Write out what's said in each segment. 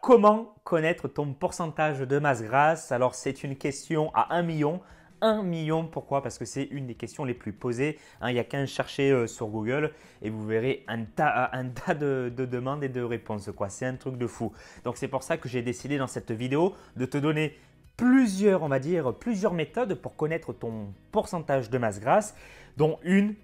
Comment connaître ton pourcentage de masse grasse? Alors, c'est une question à 1 million. 1 million, pourquoi? Parce que c'est une des questions les plus posées. Il n'y a qu'à chercher sur Google et vous verrez un tas de demandes et de réponses. C'est un truc de fou. Donc, c'est pour ça que j'ai décidé dans cette vidéo de te donner plusieurs, on va dire, plusieurs méthodes pour connaître ton pourcentage de masse grasse, dont une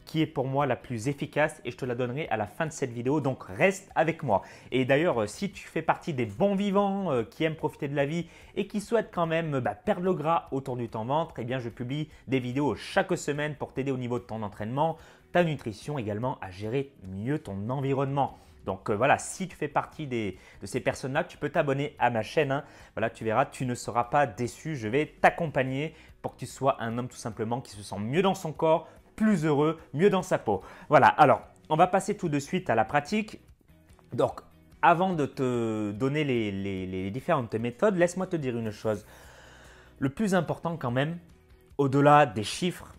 qui est pour moi la plus efficace et je te la donnerai à la fin de cette vidéo, donc reste avec moi. Et d'ailleurs, si tu fais partie des bons vivants qui aiment profiter de la vie et qui souhaitent quand même perdre le gras autour du ventre, eh bien je publie des vidéos chaque semaine pour t'aider au niveau de ton entraînement, ta nutrition également, à gérer mieux ton environnement. Donc voilà, si tu fais partie de ces personnes-là, tu peux t'abonner à ma chaîne. Voilà, tu verras, tu ne seras pas déçu. Je vais t'accompagner pour que tu sois un homme tout simplement qui se sent mieux dans son corps, plus heureux, mieux dans sa peau. Voilà, alors on va passer tout de suite à la pratique. Donc avant de te donner les différentes méthodes, laisse-moi te dire une chose. Le plus important quand même, au-delà des chiffres,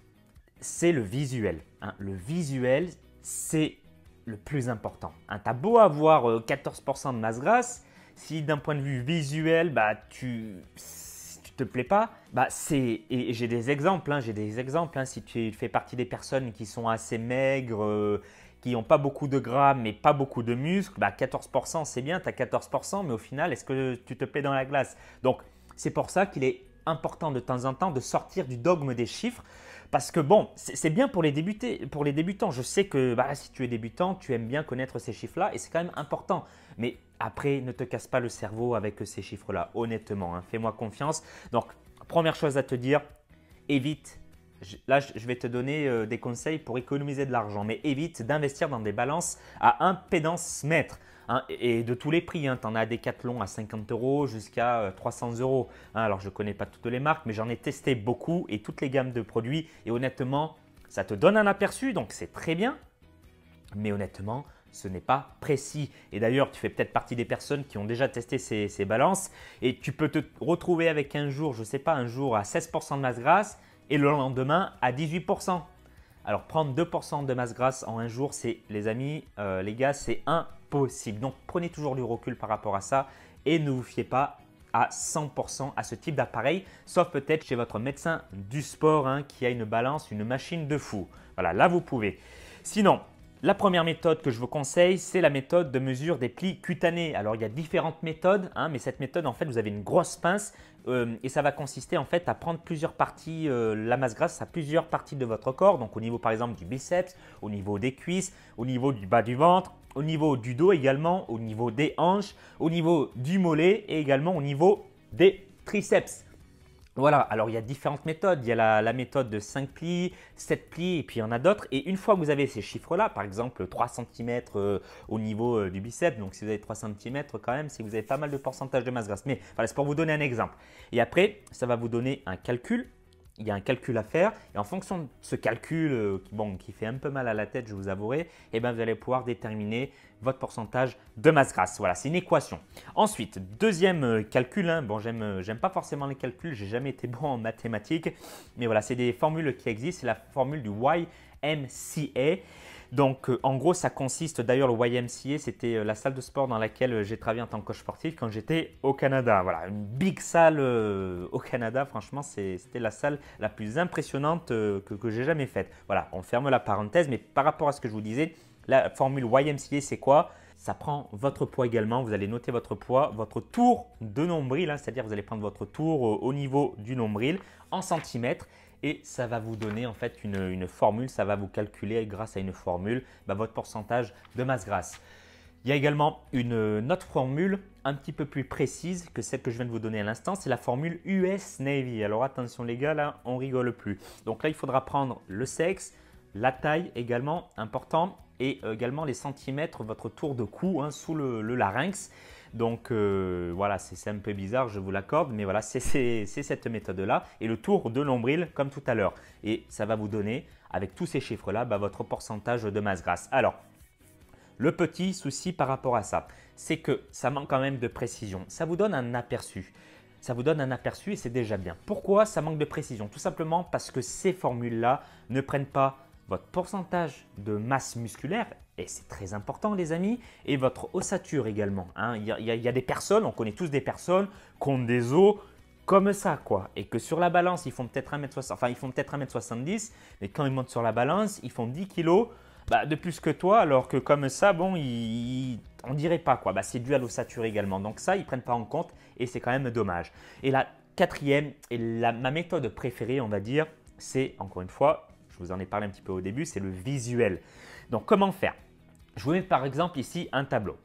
c'est le visuel. Le visuel, c'est le plus important. Tu as beau avoir 14% de masse grasse, si d'un point de vue visuel, tu te plaît pas, et j'ai des exemples, si tu fais partie des personnes qui sont assez maigres, qui n'ont pas beaucoup de gras mais pas beaucoup de muscles, 14% c'est bien, tu as 14%, mais au final, est-ce que tu te plais dans la glace? Donc, c'est pour ça qu'il est important de temps en temps de sortir du dogme des chiffres parce que bon, c'est bien pour les débutants. Je sais que si tu es débutant, tu aimes bien connaître ces chiffres-là et c'est quand même important. Mais après, ne te casse pas le cerveau avec ces chiffres-là, honnêtement. Fais-moi confiance. Donc, première chose à te dire, évite. Là, je vais te donner des conseils pour économiser de l'argent, mais évite d'investir dans des balances à impédance mètre. Et de tous les prix, tu en as des Decathlon à 50 € jusqu'à 300 €. Alors, je ne connais pas toutes les marques, mais j'en ai testé beaucoup et toutes les gammes de produits. Et honnêtement, ça te donne un aperçu, donc c'est très bien. Mais honnêtement, ce n'est pas précis. Et d'ailleurs, tu fais peut-être partie des personnes qui ont déjà testé ces balances et tu peux te retrouver avec un jour, je ne sais pas, un jour à 16% de masse grasse et le lendemain à 18%. Alors, prendre 2% de masse grasse en un jour, les amis, les gars, c'est impossible. Donc, prenez toujours du recul par rapport à ça et ne vous fiez pas à 100% à ce type d'appareil, sauf peut-être chez votre médecin du sport qui a une balance, une machine de fou. Voilà, là, vous pouvez. Sinon, la première méthode que je vous conseille, c'est la méthode de mesure des plis cutanés. Alors, il y a différentes méthodes, mais cette méthode, en fait, vous avez une grosse pince et ça va consister en fait à prendre plusieurs parties, la masse grasse à plusieurs parties de votre corps. Donc, au niveau par exemple du biceps, au niveau des cuisses, au niveau du bas du ventre, au niveau du dos également, au niveau des hanches, au niveau du mollet et également au niveau des triceps. Voilà, alors il y a différentes méthodes. Il y a la méthode de 5 plis, 7 plis et puis il y en a d'autres. Et une fois que vous avez ces chiffres-là, par exemple 3 cm au niveau du biceps, donc si vous avez 3 cm quand même, c'est que vous avez pas mal de pourcentage de masse grasse. Mais voilà, c'est pour vous donner un exemple. Et après, ça va vous donner un calcul. Il y a un calcul à faire et en fonction de ce calcul qui fait un peu mal à la tête, je vous avouerai, vous allez pouvoir déterminer votre pourcentage de masse grasse. Voilà, c'est une équation. Ensuite, deuxième calcul, j'aime pas forcément les calculs, j'ai jamais été bon en mathématiques, mais voilà, c'est des formules qui existent, c'est la formule du YMCA. Donc, en gros, ça consiste, d'ailleurs, le YMCA, c'était la salle de sport dans laquelle j'ai travaillé en tant que coach sportif quand j'étais au Canada. Voilà, une big salle au Canada. Franchement, c'était la salle la plus impressionnante que j'ai jamais faite. Voilà, on ferme la parenthèse, mais par rapport à ce que je vous disais, la formule YMCA, c'est quoi? Ça prend votre poids également. Vous allez noter votre poids, votre tour de nombril, c'est-à-dire vous allez prendre votre tour au niveau du nombril en centimètres. Et ça va vous donner en fait une formule, ça va vous calculer grâce à une formule votre pourcentage de masse grasse. Il y a également une autre formule un petit peu plus précise que celle que je viens de vous donner à l'instant, c'est la formule US Navy. Alors attention les gars, là on rigole plus. Donc là il faudra prendre le sexe, la taille également important et également les centimètres, votre tour de cou sous le larynx. Donc voilà, c'est un peu bizarre, je vous l'accorde, mais voilà, c'est cette méthode-là et le tour de nombril comme tout à l'heure. Et ça va vous donner, avec tous ces chiffres-là, votre pourcentage de masse grasse. Alors, le petit souci par rapport à ça, c'est que ça manque quand même de précision. Ça vous donne un aperçu. Ça vous donne un aperçu et c'est déjà bien. Pourquoi ça manque de précision? Tout simplement parce que ces formules-là ne prennent pas votre pourcentage de masse musculaire, et c'est très important les amis, et votre ossature également. Hein. Il y a des personnes, on connaît tous des personnes qui ont des os comme ça quoi, et que sur la balance, ils font peut-être 1m60, enfin ils font peut-être 1m70, mais quand ils montent sur la balance, ils font 10 kg de plus que toi, alors que comme ça, bon, on dirait pas quoi. C'est dû à l'ossature également. Donc ça, ils ne prennent pas en compte et c'est quand même dommage. Et la quatrième, et ma méthode préférée, on va dire, c'est encore une fois, je vous en ai parlé un petit peu au début, c'est le visuel. Donc comment faire? Je vous mets par exemple ici un tableau.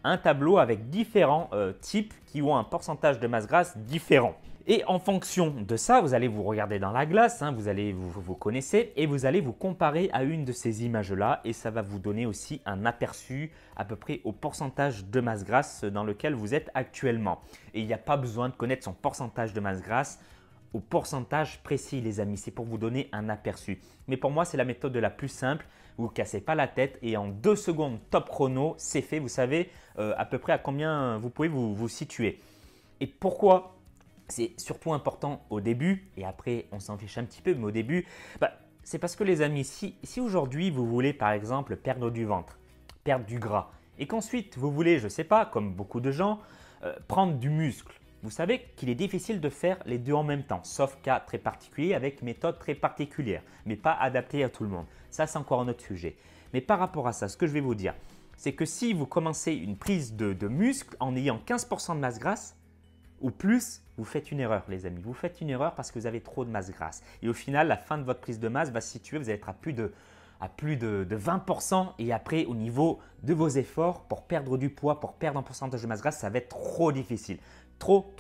Un tableau avec différents types qui ont un pourcentage de masse grasse différent. Et en fonction de ça, vous allez vous regarder dans la glace, hein, vous connaissez et vous allez vous comparer à une de ces images-là et ça va vous donner aussi un aperçu à peu près au pourcentage de masse grasse dans lequel vous êtes actuellement. Et il n'y a pas besoin de connaître son pourcentage de masse grasse au pourcentage précis les amis, c'est pour vous donner un aperçu. Mais pour moi, c'est la méthode la plus simple, vous ne vous cassez pas la tête et en 2 secondes top chrono, c'est fait. Vous savez à peu près à combien vous pouvez vous situer. Et pourquoi c'est surtout important au début et après on s'en fiche un petit peu, mais au début, c'est parce que les amis, si aujourd'hui vous voulez par exemple perdre du ventre, perdre du gras et qu'ensuite vous voulez, je ne sais pas, comme beaucoup de gens, prendre du muscle, vous savez qu'il est difficile de faire les deux en même temps, sauf cas très particulier avec méthode très particulière, mais pas adaptée à tout le monde. Ça, c'est encore un autre sujet. Mais par rapport à ça, ce que je vais vous dire, c'est que si vous commencez une prise de muscle en ayant 15% de masse grasse, ou plus, vous faites une erreur les amis. Vous faites une erreur parce que vous avez trop de masse grasse. Et au final, la fin de votre prise de masse va se situer, vous allez être à plus de 20% et après au niveau de vos efforts pour perdre du poids, pour perdre un pourcentage de masse grasse, ça va être trop difficile. Trop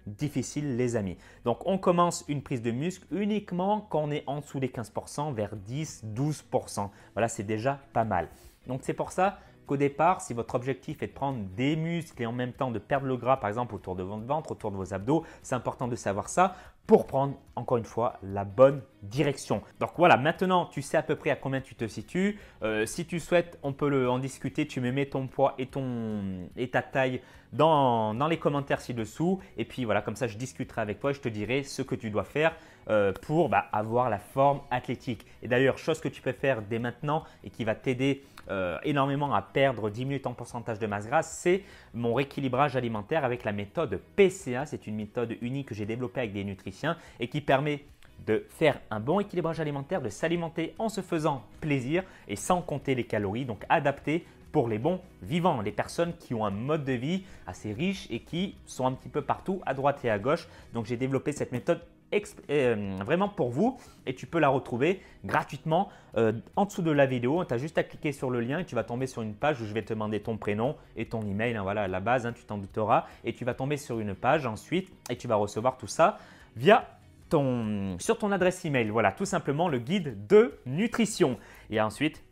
difficile les amis. Donc on commence une prise de muscle uniquement quand on est en dessous des 15%, vers 10-12%. Voilà, c'est déjà pas mal. Donc c'est pour ça qu'au départ, si votre objectif est de prendre des muscles et en même temps de perdre le gras, par exemple autour de votre ventre, autour de vos abdos, c'est important de savoir ça pour prendre encore une fois la bonne direction. Donc voilà, maintenant tu sais à peu près à combien tu te situes. Si tu souhaites, on peut en discuter. Tu me mets ton poids et ta taille dans les commentaires ci-dessous. Et puis voilà, comme ça je discuterai avec toi et je te dirai ce que tu dois faire pour avoir la forme athlétique. Et d'ailleurs, chose que tu peux faire dès maintenant et qui va t'aider énormément à perdre 10 minutes en pourcentage de masse grasse, c'est mon rééquilibrage alimentaire avec la méthode PCA. C'est une méthode unique que j'ai développée avec des nutritiens et qui permet de faire un bon équilibrage alimentaire, de s'alimenter en se faisant plaisir et sans compter les calories, donc adapté pour les bons vivants, les personnes qui ont un mode de vie assez riche et qui sont un petit peu partout à droite et à gauche. Donc j'ai développé cette méthode vraiment pour vous et tu peux la retrouver gratuitement en dessous de la vidéo. Tu as juste à cliquer sur le lien et tu vas tomber sur une page où je vais te demander ton prénom et ton email. Voilà, à la base, tu t'en douteras et tu vas tomber sur une page ensuite et tu vas recevoir tout ça sur ton adresse email. Voilà, tout simplement le guide de nutrition. Et ensuite,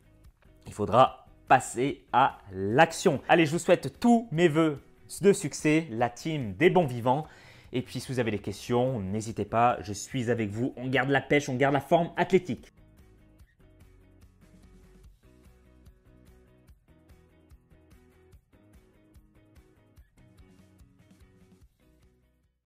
il faudra passer à l'action. Allez, je vous souhaite tous mes vœux de succès, la team des bons vivants. Et puis, si vous avez des questions, n'hésitez pas, je suis avec vous. On garde la pêche, on garde la forme athlétique.